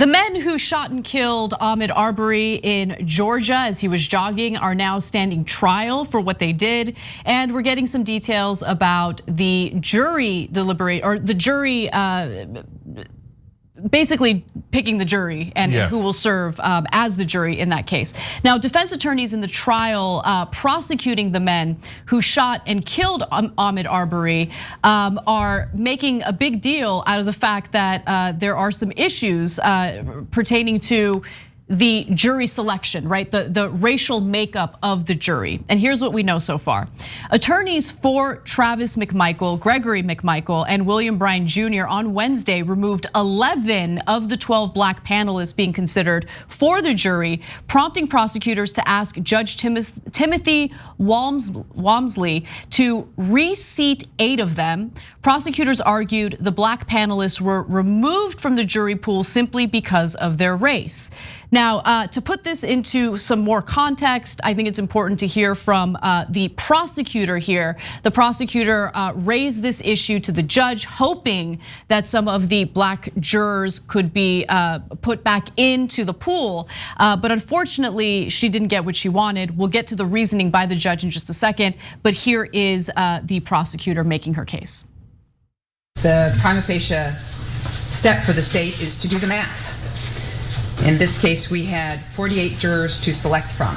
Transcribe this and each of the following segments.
The men who shot and killed Ahmaud Arbery in Georgia as he was jogging are now standing trial for what they did. And we're getting some details about the jury basically picking the jury and who will serve as the jury in that case. Now, defense attorneys in the trial prosecuting the men who shot and killed Ahmaud Arbery are making a big deal out of the fact that there are some issues pertaining to the jury selection, right? The racial makeup of the jury. And here's what we know so far. Attorneys for Travis McMichael, Gregory McMichael, and William Bryan Jr. on Wednesday removed 11 of the 12 black panelists being considered for the jury, prompting prosecutors to ask Judge Timothy Walmsley to reseat 8 of them. Prosecutors argued the black panelists were removed from the jury pool simply because of their race. Now, to put this into some more context, I think it's important to hear from the prosecutor here. The prosecutor raised this issue to the judge, hoping that some of the black jurors could be put back into the pool. But unfortunately, she didn't get what she wanted. We'll get to the reasoning by the judge in just a second. But here is the prosecutor making her case. The prima facie step for the state is to do the math. In this case, we had 48 jurors to select from.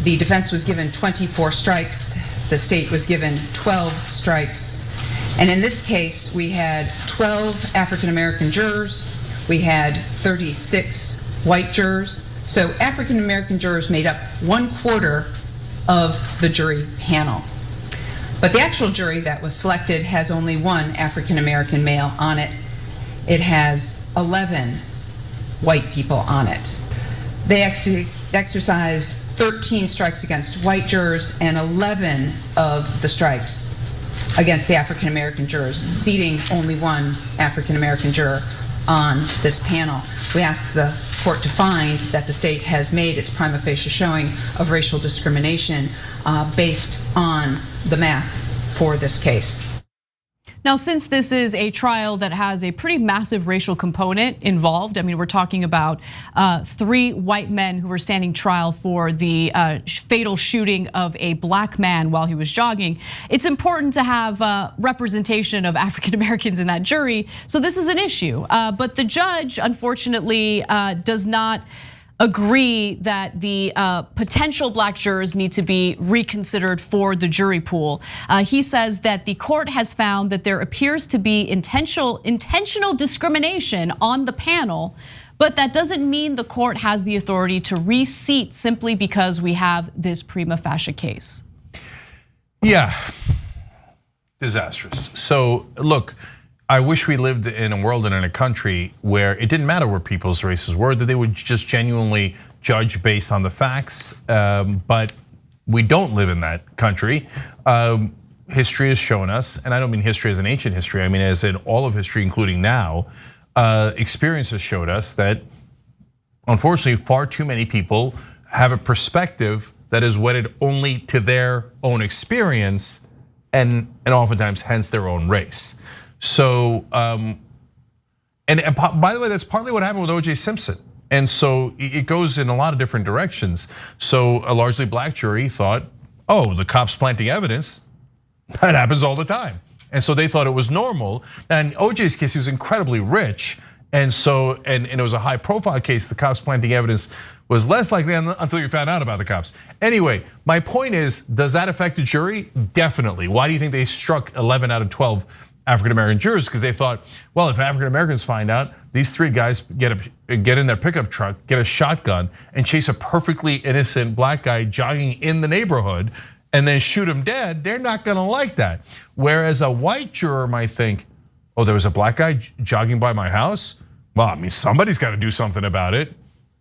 The defense was given 24 strikes. The state was given 12 strikes. And in this case, we had 12 African-American jurors. We had 36 white jurors. So African-American jurors made up 1/4 of the jury panel. But the actual jury that was selected has only 1 African-American male on it. It has 11 white people on it. They exercised 13 strikes against white jurors and 11 of the strikes against the African-American jurors, seating only 1 African-American juror on this panel. We asked the court to find that the state has made its prima facie showing of racial discrimination based on the math for this case. Now, since this is a trial that has a pretty massive racial component involved, I mean, we're talking about 3 white men who were standing trial for the fatal shooting of a black man while he was jogging. It's important to have representation of African Americans in that jury, so this is an issue. But the judge, unfortunately, does not agree that the potential black jurors need to be reconsidered for the jury pool. He says that the court has found that there appears to be intentional discrimination on the panel, but that doesn't mean the court has the authority to reseat simply because we have this prima facie case. Yeah, disastrous. So look, I wish we lived in a world and in a country where it didn't matter where people's races were, that they would just genuinely judge based on the facts. But we don't live in that country. History has shown us, and I don't mean history as an ancient history, I mean as in all of history, including now, experience has showed us that unfortunately far too many people have a perspective that is wedded only to their own experience and oftentimes hence their own race. So, and by the way, that's partly what happened with O.J. Simpson. And so it goes in a lot of different directions. So a largely black jury thought, oh, the cops planting evidence, that happens all the time. And so they thought it was normal. And in O.J.'s case, he was incredibly rich. And so, and it was a high profile case, the cops planting evidence was less likely until you found out about the cops. Anyway, my point is, does that affect the jury? Definitely. Why do you think they struck 11 out of 12 African-American jurors? Because they thought, well, if African-Americans find out, these 3 guys get in their pickup truck, get a shotgun, and chase a perfectly innocent black guy jogging in the neighborhood, and then shoot him dead, they're not gonna like that. Whereas a white juror might think, oh, there was a black guy jogging by my house? Well, I mean, somebody's gotta do something about it,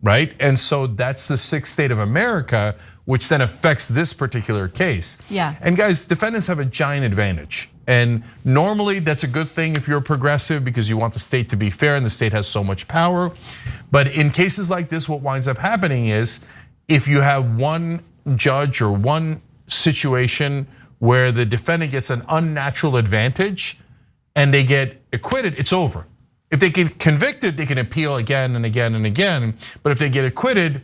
right? And so that's the 6th state of America, which then affects this particular case. Yeah. And guys, defendants have a giant advantage. And normally that's a good thing if you're a progressive because you want the state to be fair and the state has so much power. But in cases like this, what winds up happening is if you have one judge or one situation where the defendant gets an unnatural advantage and they get acquitted, it's over. If they get convicted, they can appeal again and again and again. But if they get acquitted,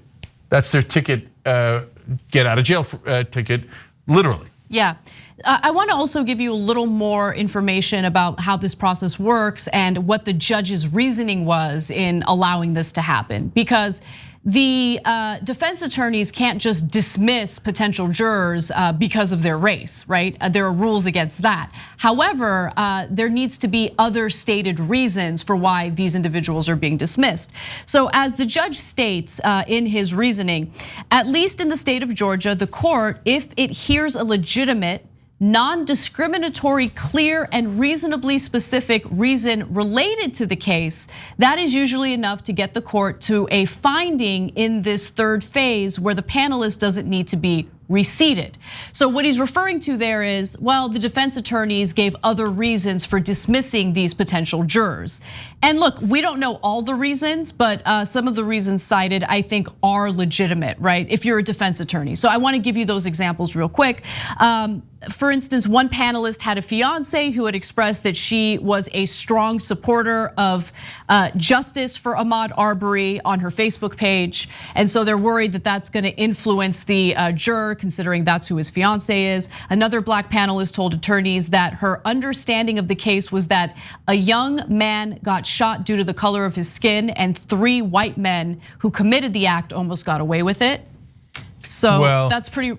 that's their ticket, get out of jail ticket, literally. Yeah. I want to also give you a little more information about how this process works and what the judge's reasoning was in allowing this to happen. Because the defense attorneys can't just dismiss potential jurors because of their race, right? There are rules against that. However, there needs to be other stated reasons for why these individuals are being dismissed. So as the judge states in his reasoning, at least in the state of Georgia, the court, if it hears a legitimate, non-discriminatory, clear, and reasonably specific reason related to the case, that is usually enough to get the court to a finding in this third phase where the panelist doesn't need to be reseated. So what he's referring to there is, well, the defense attorneys gave other reasons for dismissing these potential jurors. And look, we don't know all the reasons, but some of the reasons cited, I think, are legitimate, right? If you're a defense attorney. So I want to give you those examples real quick. For instance, one panelist had a fiance who had expressed that she was a strong supporter of justice for Ahmaud Arbery on her Facebook page. And so they're worried that that's going to influence the juror, considering that's who his fiance is. Another black panelist told attorneys that her understanding of the case was that a young man got shot due to the color of his skin, and 3 white men who committed the act almost got away with it. So that's pretty.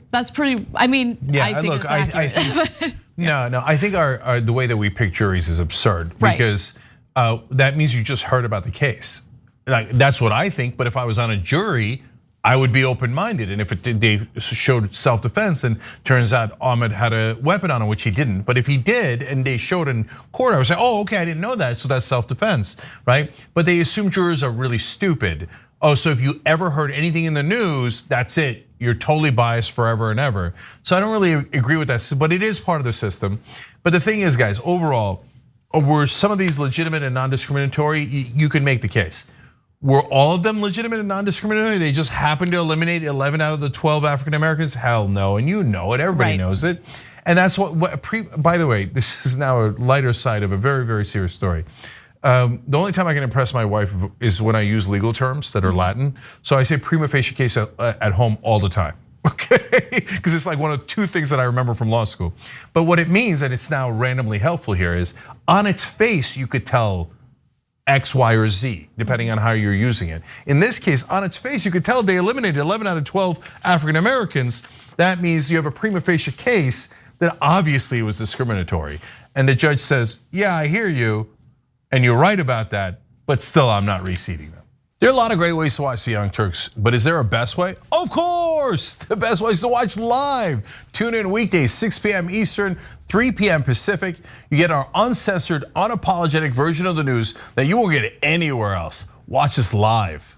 I mean, yeah, I think look, it's I think, no. I think the way that we pick juries is absurd, right? Because that means you just heard about the case. Like, that's what I think. But if I was on a jury, I would be open-minded. And if they showed self-defense, and turns out Ahmaud had a weapon on him, which he didn't. But if he did, and they showed in court, I would say, oh, okay, I didn't know that, so that's self-defense, right? But they assume jurors are really stupid. Oh, so if you ever heard anything in the news, that's it. You're totally biased forever and ever. So I don't really agree with that, but it is part of the system. But the thing is, guys, overall, were some of these legitimate and non-discriminatory? You can make the case. Were all of them legitimate and non-discriminatory? They just happened to eliminate 11 out of the 12 African Americans? Hell no, and you know it, everybody knows it. And that's by the way, this is now a lighter side of a very, very serious story. The only time I can impress my wife is when I use legal terms that are Latin. So I say prima facie case at home all the time, okay? Because it's like one of 2 things that I remember from law school. But what it means, and it's now randomly helpful here, is on its face you could tell X, Y, or Z, depending on how you're using it. In this case, on its face, you could tell they eliminated 11 out of 12 African Americans. That means you have a prima facie case that obviously was discriminatory. And the judge says, yeah, I hear you, and you're right about that, but still I'm not reseating them. There are a lot of great ways to watch the Young Turks, but is there a best way? Of course, the best way is to watch live. Tune in weekdays, 6 p.m. Eastern, 3 p.m. Pacific. You get our uncensored, unapologetic version of the news that you won't get anywhere else. Watch us live.